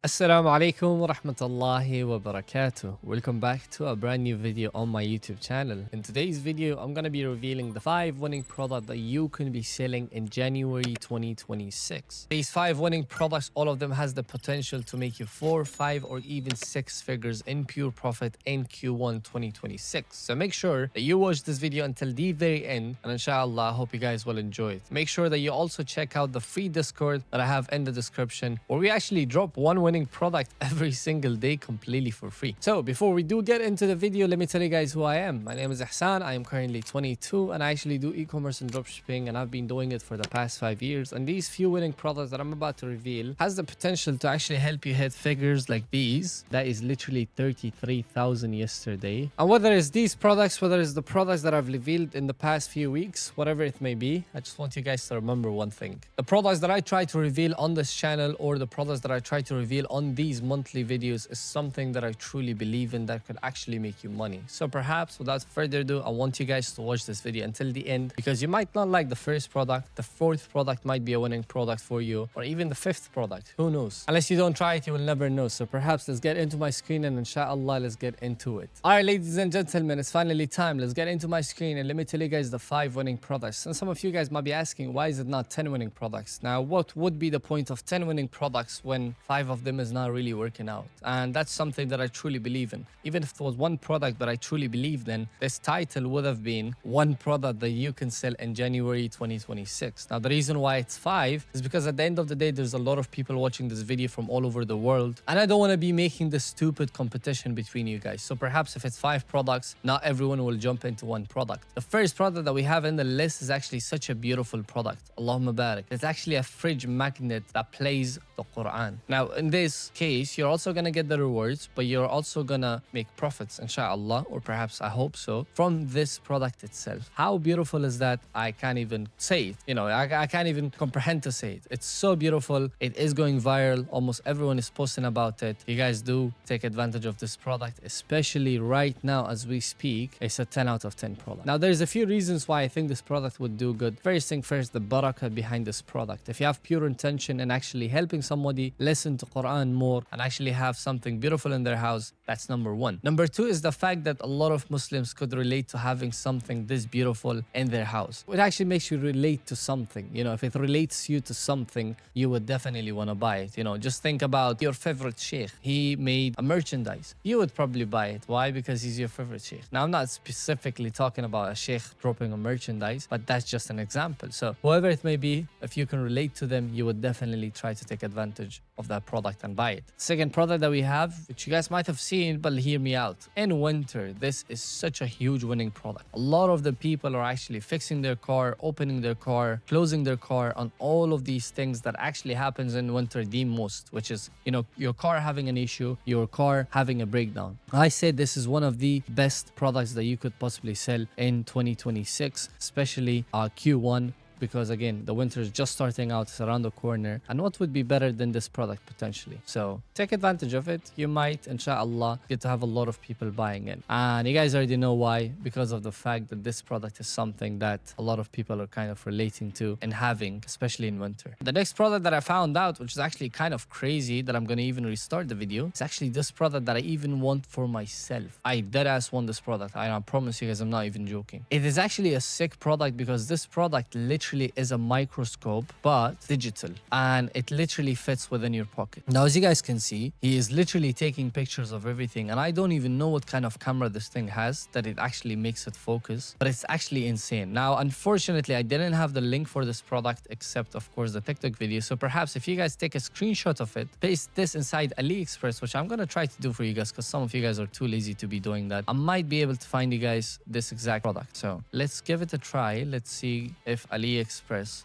Assalamu alaikum wa rahmatullahi wa barakatuh. Welcome back to a brand new video on my YouTube channel. In today's video, I'm going to be revealing the 5 winning products that you can be selling in January 2026. These 5 winning products, all of them has the potential to make you 4, 5 or even 6 figures in pure profit in Q1 2026. So make sure that you watch this video until the very end, and inshallah, I hope you guys will enjoy it. Make sure that you also check out the free Discord that I have in the description, where we actually drop one winning product every single day completely for free. So before we do get into the video, let me tell you guys who I am. My name is Ihsan. I am currently 22 and I actually do e-commerce and dropshipping, and I've been doing it for the past 5 years. And these few winning products that I'm about to reveal has the potential to actually help you hit figures like these. That is literally 33,000 yesterday. And whether it's these products, whether it's the products that I've revealed in the past few weeks, whatever it may be, I just want you guys to remember one thing. The products that I try to reveal on this channel, or the products that I try to reveal on these monthly videos, is something that I truly believe in that could actually make you money. So perhaps without further ado, I want you guys to watch this video until the end, because you might not like the first product, the fourth product might be a winning product for you, or even the fifth product, who knows? Unless you don't try it, you will never know. So perhaps let's get into my screen and inshallah, let's get into it. All right, ladies and gentlemen, it's finally time. Let's get into my screen and let me tell you guys the 5 winning products. And some of you guys might be asking, why is it not 10 winning products? Now, what would be the point of 10 winning products when 5 of them is not really working out? And that's something that I truly believe in. Even if it was one product that I truly believed in, this title would have been one product that you can sell in January 2026. Now, the reason why it's 5 is because at the end of the day, there's a lot of people watching this video from all over the world, and I don't want to be making this stupid competition between you guys. So perhaps if it's 5 products, not everyone will jump into one product. The first product that we have in the list is actually such a beautiful product. Allahumma barak. It's actually a fridge magnet that plays the Quran. Now, in this case, you're also gonna get the rewards, but you're also gonna make profits, inshallah, or perhaps I hope so, from this product itself. How beautiful is that? I can't even say it. You know, I can't even comprehend to say it. It's so beautiful. It is going viral. Almost everyone is posting about it. You guys do take advantage of this product, especially right now as we speak. It's a 10 out of 10 product. Now, there's a few reasons why I think this product would do good. First thing first, the barakah behind this product. If you have pure intention and actually helping somebody listen to Quran more and actually have something beautiful in their house, that's number one. Number two is the fact that a lot of Muslims could relate to having something this beautiful in their house. It actually makes you relate to something. You know, if it relates you to something, you would definitely want to buy it. You know, just think about your favorite sheikh. He made a merchandise. You would probably buy it. Why? Because he's your favorite sheikh. Now, I'm not specifically talking about a sheikh dropping a merchandise, but that's just an example. So whoever it may be, if you can relate to them, you would definitely try to take advantage of that product and buy it. Second product that we have, which you guys might have seen, but hear me out. In winter, this is such a huge winning product. A lot of the people are actually fixing their car, opening their car, closing their car, on all of these things that actually happens in winter the most, which is, you know, your car having an issue, your car having a breakdown. I say this is one of the best products that you could possibly sell in 2026, especially Q1. Because again, the winter is just starting out, it's around the corner, and what would be better than this product potentially? So take advantage of it. You might, inshallah, get to have a lot of people buying it, and you guys already know why, because of the fact that this product is something that a lot of people are kind of relating to and having, especially in winter. The next product that I found out, which is actually kind of crazy, that I'm going to even restart the video, it's actually this product that I even want for myself. I deadass want this product. I promise you guys, I'm not even joking. It is actually a sick product, because this product literally is a microscope, but digital, and it literally fits within your pocket. Now, as you guys can see, he is literally taking pictures of everything, and I don't even know what kind of camera this thing has that it actually makes it focus, but it's actually insane. Now, unfortunately, I didn't have the link for this product except, of course, the TikTok video. So perhaps if you guys take a screenshot of it, paste this inside AliExpress, which I'm gonna try to do for you guys, because some of you guys are too lazy to be doing that, I might be able to find you guys this exact product. So let's give it a try. Let's see if AliExpress.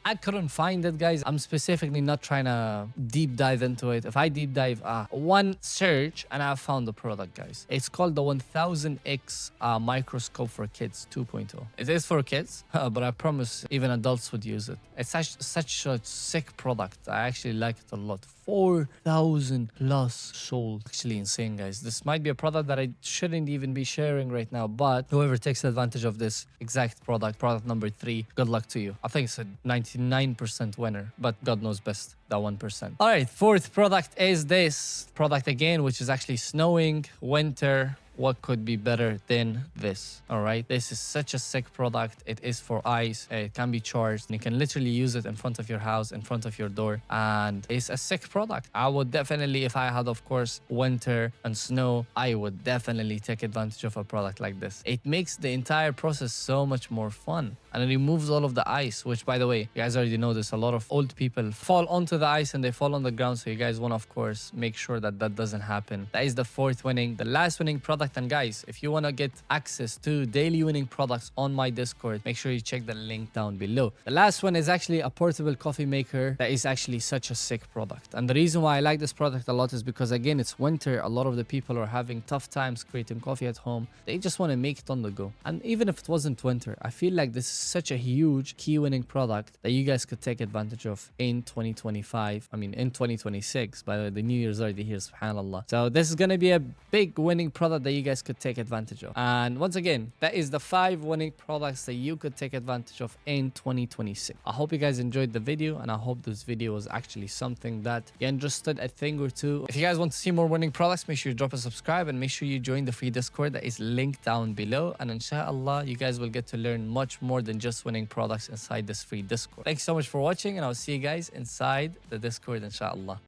I couldn't find it, guys. I'm specifically not trying to deep dive into it. If I deep dive one search, and I found the product, guys. It's called the 1000X microscope for kids 2.0. It is for kids, but I promise even adults would use it. It's such a sick product. I actually like it a lot. 4,000 plus sold. Actually insane, guys. This might be a product that I shouldn't even be sharing right now, but whoever takes advantage of this exact product number 3, good luck to you. I think it's a 99% winner, but God knows best, that 1%. All right, fourth product is this product again, which is actually snowing, winter. What could be better than this? All right, this is such a sick product. It is for ice. It can be charged. You can literally use it in front of your house, in front of your door, and it's a sick product. I would definitely, if I had, of course, winter and snow, I would definitely take advantage of a product like this. It makes the entire process so much more fun, and it removes all of the ice, which, by the way, you guys already know this. A lot of old people fall onto the ice and they fall on the ground, so you guys want to, of course, make sure that that doesn't happen. That is the fourth winning. The last winning product. And guys, if you want to get access to daily winning products on my Discord, make sure you check the link down below. The last one is actually a portable coffee maker that is actually such a sick product. And the reason why I like this product a lot is because, again, it's winter. A lot of the people are having tough times creating coffee at home. They just want to make it on the go. And even if it wasn't winter, I feel like this is such a huge key winning product that you guys could take advantage of in 2025. I mean, in 2026. By the way, the New Year's already here, subhanallah. So this is going to be a big winning product that you guys could take advantage of. And once again, that is the 5 winning products that you could take advantage of in 2026. I hope you guys enjoyed the video, and I hope this video was actually something that you understood a thing or two. If you guys want to see more winning products, make sure you drop a subscribe and make sure you join the free Discord that is linked down below. And inshallah, you guys will get to learn much more than just winning products inside this free Discord. Thanks so much for watching, and I'll see you guys inside the Discord, inshallah.